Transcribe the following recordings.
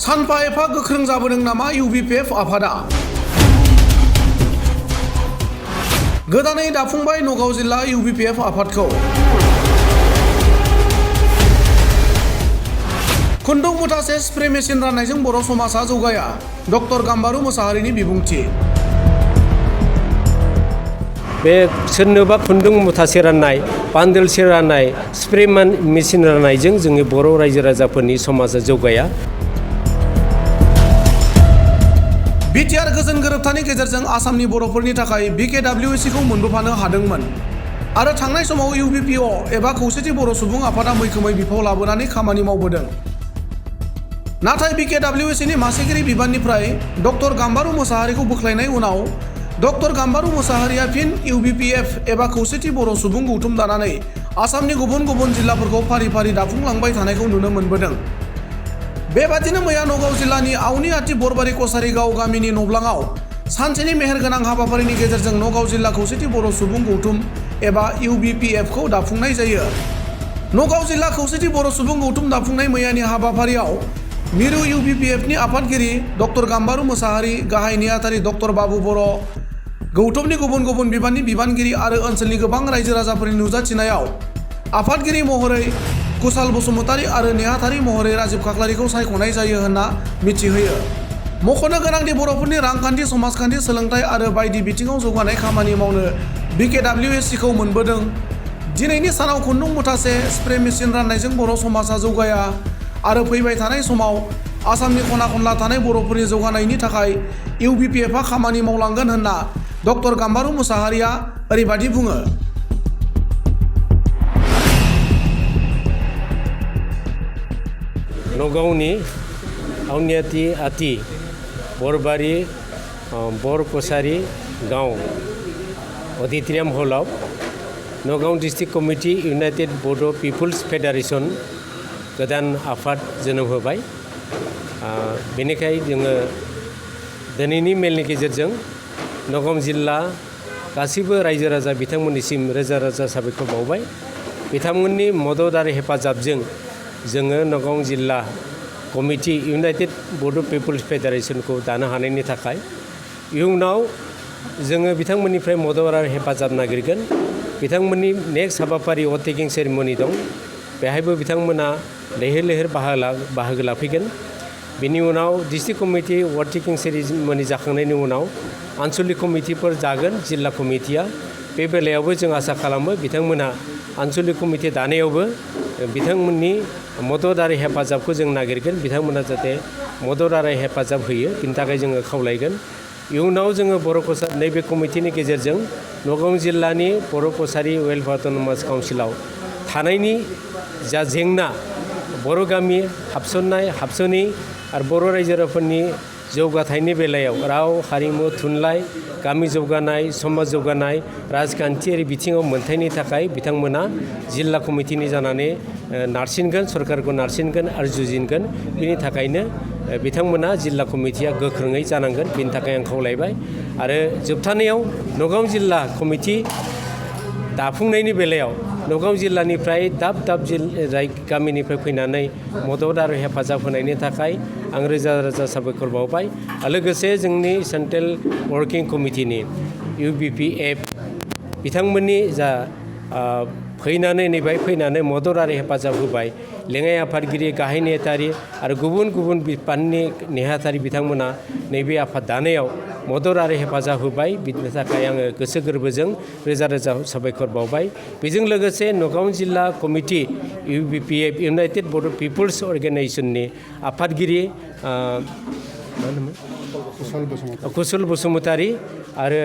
सानफा एफा गोख्रों जाबोदों नामा इउबिपिएफ आफादा? गोदानै दाफुंबाय नगाव जिल्ला इउबिपिएफ आफादखौ। खुन्दुं मुथासे स्प्रे मेसिन राननायजों बर' समाजा जौगाया। डक्टर गाम्बारु मोसाहारिनि बिबुंथि। बे सोरनोबा खुन्दुं मुथासे राननाय, बान्दोलसे राननाय, स्प्रे मेसिन राननायजों जोंनि बर' रायजो राजाफोरनि समाजा जौगाया। बिटिआर गोजोन गोरोबथानि गेजेरजों आसामनि बर'फोरनि थाखाय बिकेडब्लिउएसिखौ मोनबोफानो हादोंमोन आरो थांनाय समाव इउबिपिअ एबा खौसेथि बर' सुबुं आफादा मैखोमै बिफाव लाबोनानै खामानि मावबोदों। नाथाय बिकेडब्लिउएसिनि मासिगिरि बिबाननिफ्राय डक्टर गाम्बारु मोसाहारिखौ बोख्लायनाय उनाव डक्टर गाम्बारु मोसाहारिया फिन इउबिपिएफ एबा खौसेथि बर' सुबुं गौथुम दानानै आसामनि गुबुन गुबुन जिल्लाफोरखौ फारि फारि दाफुंलांबाय थानायखौ नुनो मोनबोदों। बेबादिनो मैया नगाव जिल्लानि आवनिआटि बरबारि कसारी गाव गामिनि नब्लाङाव सानसेनि मेहेरगोनां हाबाफारिनि गेजेरजों नगाव जिल्ला खौसेथि बर' सुबुं गौथुम एबा इउबिपिएफखौ दाफुंनाय जायो। नगाव जिल्ला खौसेथि बर' सुबुं गौथुम दाफुंनाय मैयानि हाबाफारियाव मिरु इउबिपिएफनि आफादगिरि डक्टर गाम्बारु मोसाहारि, गाहाय नेहाथारि डक्टर बाबु बर', गौथुमनि गुबुन गुबुन बिबाननि बिबानगिरि आरो ओनसोलनि गोबां रायजो राजाफोरनि नुजाथिनायाव आफादगिरि महरै कुशाल बसुमतारी आरो नेहाथारि महरै राजिब खाख्लारिखौ सायख'नाय जायो होनना मिथिहोयो। मख'नो गोनांदि बर'फोरनि रांखान्थि, समाजखान्थि, सोलोंथाइ आरो बायदि बिथिङाव जौगानाय खामानि मावनो बिकेडब्लिउएसिखौ मोनबोदों। दिनैनि सानाव खुन्दुं मुथासे स्प्रे मेसिन राननायजों बर' समाजा जौगाया आरो फैबाय थानाय समाव आसामनि खना खनला थानाय बर'फोरनि जौगानायनि थाखाय इउबिपिएफआ खामानि मावलांगोन होनना डक्टर गाम्बारु मोसाहारिया ओरैबादि बुङो। नगावनि आवनिआटि बरबारि बर कसारी गांव अडिटोरियाम हलाव नगाव डिस्ट्रिक्ट कमिटि इउनाइटेड बड' पिपुल्स फेडारेशन गोदान आफाद जोनोम होबाय। बेनिखाय जोङो दिनैनि मेलनि गेजेरजों नगाव जिल्ला गासैबो रायजो राजा बिथांमोननिसिम रोजा रोजा साबायखर बावबाय। बिथांमोननि मदद आरो हेफाजाबजों जोङो नगाव जिल्ला कमिटि इउनाइटेड बड' पिपुल्स फेडारेशनखौ दानो हानायनि थाखाय इयुनाव जोङो बिथांमोननिफ्राय मदद आरो हेफाजाब नागिरगोन। बिथांमोननि नेक्स्ट हाबाफारि अथ टेकिं सेरेमनि दं, बेहायबो बिथांमोना लैहोर लैहोर बाहागो लाफैगोन। बेनि उनाव डिस्ट्रिक्ट कमिटि अथ टेकिं सेरेमनि जाखांनायनि उनाव आन्सलिक कमिटिफोर जागोन जिल्ला कमिटिया। बे बेलायावबो जों आसा खालामो बिथांमोना आन्सलिक कमिटि दानायावबो बिथांमोननि मदद आरो हेफाजाबखौ जों नागिरगोन। बिथांमोना जाहाथे मदद आरो हेफाजाब होयो बिनि थाखाय जोङो खावलायगोन। इयुनाव जोङो बर' कसारी नैबे कमिटिनि गेजेरजों नगाव जिल्लानि बर' कसारी वेलफेयार अट'नमास काउन्सिलाव थानायनि जा जेंना, बर' गामि हाबस'नि आरो बर' रायजो राजाफोरनि जौगाथायनि बेलायाव राव, हारिमु, थुनलाइ, गामि जौगानाय, समाज जौगानाय, राजखान्थियारि बिथिङाव मोनथायनि थाखाय बिथांमोना जिल्ला कमिटिनि जानानै नारसिनगोन, सरकारखौ नारसिनगोन आरो जुजिगोन। बिनि थाखायनो बिथांमोना जिल्ला कमिटिया गोख्रोङै जानांगोन। बिनि थाखाय आं खावलायबाय। आरो जोबथानायाव नगाव जिल्ला कमिटि दाफुंनायनि बेलायाव नगाव जिल्लानिफ्राय दाब दाब गामिनिफ्राय फैनानै मदद आरो हेफाजाब होनायनि थाखाय आं रोजा रोजा साबायखर बावबाय। लोगोसे जोंनि सेन्ट्रेल वर्किं कमिटिनि इउबिपिएफ बिथांमोननि जा फैनानै मदद आरो हेफाजाब होबाय। लेङाइ आफादगिरि, गाहाय नेहाथारि आरो गुबुन गुबुन बिफाननि नेहाथारि बिथांमोना नैबे आफाद दानायाव मदद आरो हेफाजाब होबाय। बिनि थाखाय आङो गोसो गोरबोजों रोजा रोजा साबायखर बावबाय। बेजों लोगोसे नगाव जिल्ला कमिटि इउबिपिएफ इउनाइटेड बड' पिपुल्स अर्गेनाइजेसननि आफादगिरि कुशल बसुमतारी आरो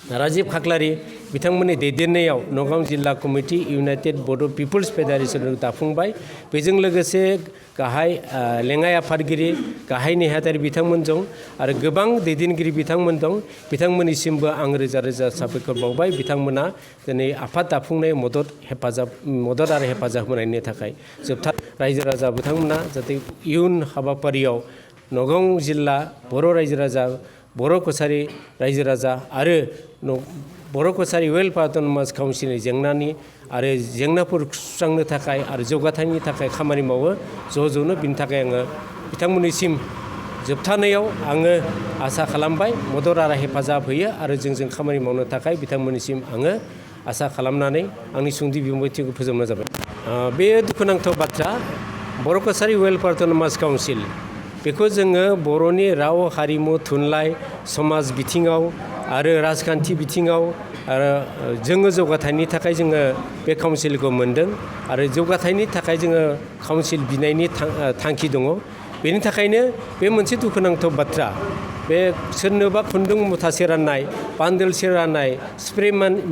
राजिब खाख्लारि बिथांमोननि दैदेननायाव नगाव जिल्ला कमिटि इउनाइटेड बड' पिपुल्स फेडारेशन दाफुंबाय। बेजों लोगोसे गाहाय लेङाइ आफादगिरि, गाहाय नेहाथारि बिथांमोन दं आरो गोबां दैदेनगिरि बिथांमोन दं। बिथांमोननिसिमबो आं रोजा रोजा साबायखर बावबाय। बिथांमोना दिनै आफाद दाफुंनाय मदद आरो हेफाजाब होनायनि थाखाय। जोबथा रायजो राजा बिथांमोना जाहाथे इयुन हाबाफारियाव नगाव जिल्ला बर' रायजो राजा, बर' कसारी रायजो राजा आरो बर' कसारी वेलफेयार अट'नमास काउन्सिलनि जेंनानि आरो जेंनाफोर सुस्रांनो थाखाय आरो जौगाथायनि थाखाय खामानि मावो ज'नो बिनि थाखाय आङो बिथांमोननिसिम जोबथानायाव आङो आसा खालामबाय मदद आरो हेफाजाब होयो आरो जोंजों खामानि मावनो थाखाय बिथांमोननिसिम आङो आसा खालामनानै आंनि सुंदि बिबुंथिखौ फोजोबनाय जाबाय। बे दुखुनांथाव बाथ्रा बर' कसारि वेलफेयार अट'नमास काउन्सिल बेखौ जोङो बर'नि राव हारिमु थुनलाइ समाज बिथिङाव आरो राजखान्थि बिथिङाव आरो जोङो जौगाथायनि थाखाय जोङो बे काउन्सिलखौ मोनदों आरो जौगाथायनि थाखाय जोङो काउन्सिल बिनायनि थांखि दङ। बेनि थाखायनो बे मोनसे दुखुनांथाव बाथ्रा बे सोरनोबा खुन्दुं मुथासे राननाय बान्दोलसे राननाय स्प्रे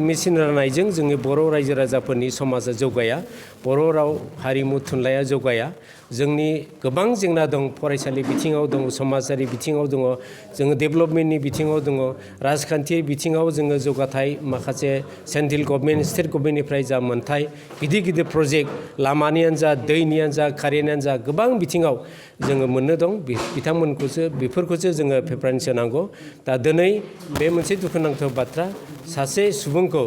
मेचिन राननायजों जोंनि बर' रायजो राजाफोरनि समाजा जौगाया बर' राव हारिमु थुनलाइया जौगाया। जोंनि गोबां जेंना दं फरायसालि बिथिङाव दङ समाजारि बिथिङाव दङ जोङो डेभेलपमेन्टनि बिथिङाव दङ राजखान्थि बिथिङाव जोङो जौगाथाय माखासे सेन्ट्रेल गभर्नमेन्ट स्टेट गभर्नमेन्टनिफ्राय जा मोनथाय गिदिर गिदिर प्रजेक्ट लामानियानो जा दैनियानो जा कारेन्टआनो जा गोबां बिथिङाव जोङो मोननो दं बेफोरखौसो जोङो प्रेफारेन्स होनांगौ। दा दिनै बे मोनसे दुखुनांथाव बाथ्रा सासे सुबुंखौ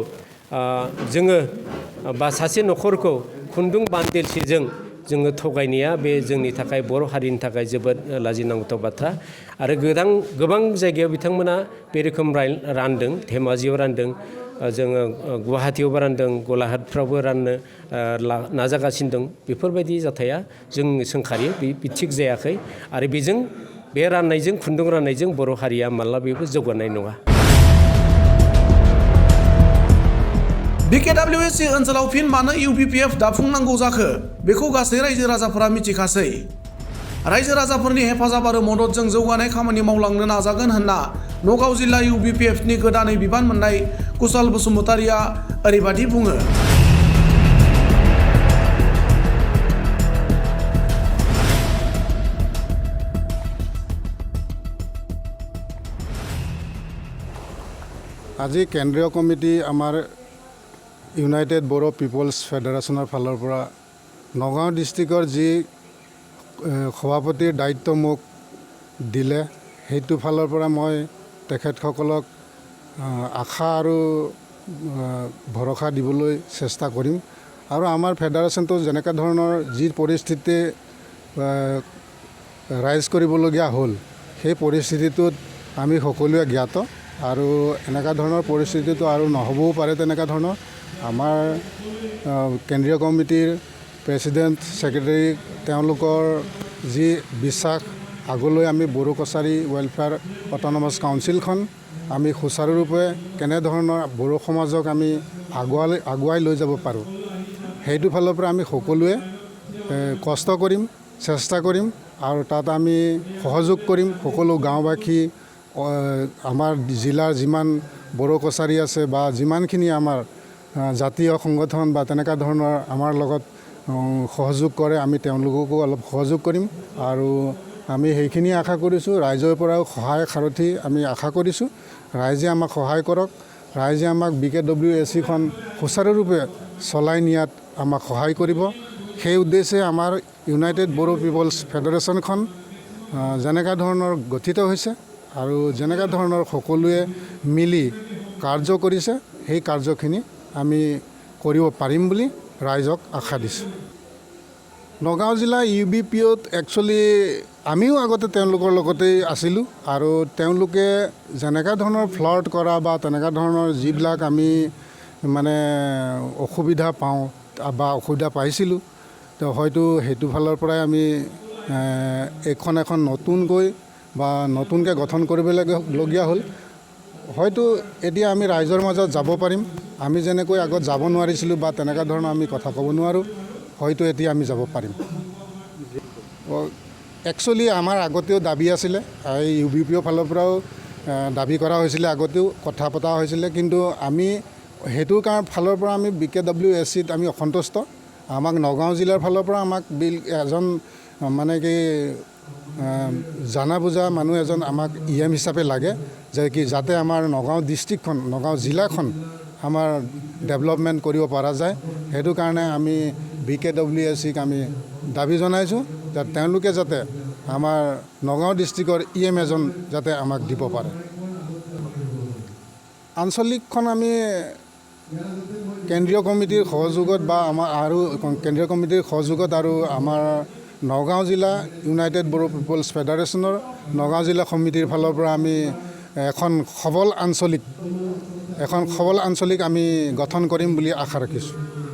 जोङो बा सासे न'खरखौ खुन्दुं बान्देलसेजों जोङो थगायनाया बे जोंनि थाखाय बर' हारिनि थाखाय जोबोद लाजिनांथाव बाथ्रा आरो गोबां जायगायाव बिथांमोना बे रोखोम रानदों धेमाजियाव रानदों जोङो गुवाहाटियावबो रानदों गलाघाटफ्रावबो राननो नाजागासिनो दं। बेफोरबायदि जाथाया जों सोंखारियो बे थिग जायाखै आरो बेजों बे राननायजों खुन्दुं राननायजों बर' हारिया माब्लाबाबो जौगानाय नङा। BKWSC ओनसोलाव फिन मानो UBPF दाफुंनांगौ जाखो बेखौ गासै रायजो राजाफोरा मिथिखासै। रायजो राजाफोरनि हेफाजाब आरो मददजों जौगानाय खामानि मावलांनो नाजागोन होनना नगाव जिल्ला UBPFनि गोदानै बिबान मोननाय कुशाल बसुमतारिया ओरैबादि बुङो। আজি কেন্দ্ৰীয় কমিটি আমাৰ ইউনাইটেড বড়ো পিপলছ ফেডাৰেশ্যনৰ ফালৰ পৰা নগাঁও ডিষ্ট্ৰিক্টৰ যি সভাপতিৰ দায়িত্ব মোক দিলে সেইটো ফালৰ পৰা মই তেখেতসকলক আশা আৰু ভৰসা দিবলৈ চেষ্টা কৰিম আৰু আমাৰ ফেডাৰেশ্যনটো যেনেকুৱা ধৰণৰ যি পৰিস্থিতি ৰাইজ কৰিবলগীয়া হ'ল সেই পৰিস্থিতিটোত আমি সকলোৱে জ্ঞাত আৰু এনেকুৱা ধৰণৰ পৰিস্থিতিটো আৰু নহ'বও পাৰে। তেনেকুৱা ধৰণৰ আমাৰ কেন্দ্ৰীয় কমিটিৰ প্ৰেছিডেণ্ট ছেক্ৰেটাৰী তেওঁলোকৰ যি বিশ্বাস আগলৈ আমি বড়ো কছাৰী ৱেলফেয়াৰ অট'নমাছ কাউন্সিলখন আমি সুচাৰুৰূপে কেনেধৰণৰ বড়ো সমাজক আমি আগুৱাই লৈ যাব পাৰোঁ সেইটো ফালৰ পৰা আমি সকলোৱে কষ্ট কৰিম চেষ্টা কৰিম আৰু তাত আমি সহযোগ কৰিম। সকলো গাঁওবাসী আমাৰ জিলাৰ যিমান বড়ো কছাৰী আছে বা যিমানখিনি আমাৰ জাতীয় সংগঠন বা তেনেকুৱা ধৰণৰ আমাৰ লগত সহযোগ কৰে আমি তেওঁলোককো অলপ সহযোগ কৰিম আৰু আমি সেইখিনি আশা কৰিছোঁ। ৰাইজৰ পৰাও সহায় সাৰথি আমি আশা কৰিছোঁ। ৰাইজে আমাক সহায় কৰক। ৰাইজে আমাক BKWSCখন সুচাৰুৰূপে চলাই নিয়াত আমাক সহায় কৰিব। সেই উদ্দেশ্যে আমাৰ ইউনাইটেড বড়ো পিপলছ ফেডাৰেশ্যনখন যেনেকুৱা ধৰণৰ গঠিত হৈছে আৰু যেনেকুৱা ধৰণৰ সকলোৱে মিলি কাৰ্য কৰিছে সেই কাৰ্যখিনি আমি কৰিব পাৰিম বুলি ৰাইজক আশা দিছোঁ। নগাঁও জিলা UBPOত একচুৱেলি আমিও আগতে তেওঁলোকৰ লগতেই আছিলোঁ আৰু তেওঁলোকে যেনেকুৱা ধৰণৰ ফ্লড কৰা বা তেনেকুৱা ধৰণৰ যিবিলাক আমি মানে অসুবিধা পাওঁ বা অসুবিধা পাইছিলোঁ তো হয়তো সেইটো ফালৰ পৰাই আমি এখন নতুনকৈ বা নতুনকৈ গঠন কৰিবলগীয়া হ'ল। হয়তো এতিয়া আমি ৰাইজৰ মাজত যাব পাৰিম। আমি যেনেকৈ আগত যাব নোৱাৰিছিলোঁ বা তেনেকুৱা ধৰণৰ আমি কথা ক'ব নোৱাৰোঁ হয়তো এতিয়া আমি যাব পাৰিম। একচুৱেলি আমাৰ আগতেও দাবী আছিলে এই UBPO ফালৰ পৰাও দাবী কৰা হৈছিলে আগতেও কথা পতা হৈছিলে কিন্তু আমি সেইটো ফালৰ পৰা আমি BKWSCত আমি অসন্তুষ্ট। আমাক নগাঁও জিলাৰ ফালৰ পৰা আমাক এজন মানে কি জানা বুজা মানুহ এজন আমাক EM হিচাপে লাগে যে কি যাতে আমাৰ নগাঁও ডিষ্ট্ৰিক্টখন নগাঁও জিলাখন আমাৰ ডেভেলপমেণ্ট কৰিব পৰা যায়। সেইটো কাৰণে আমি BKWSCক আমি দাবী জনাইছোঁ যে তেওঁলোকে যাতে আমাৰ নগাঁও ডিষ্ট্ৰিক্টৰ EM এজন যাতে আমাক দিব পাৰে। আঞ্চলিকখন আমি কেন্দ্ৰীয় কমিটিৰ সহযোগত বা আমাৰ আৰু কেন্দ্ৰীয় কমিটিৰ সহযোগত আৰু আমাৰ নগাঁও জিলা ইউনাইটেড বড়ো পিপলছ ফেডাৰেশ্যনৰ নগাঁও জিলা সমিতিৰ ফালৰ পৰা আমি এখন সবল আঞ্চলিক আমি গঠন কৰিম বুলি আশা ৰাখিছোঁ।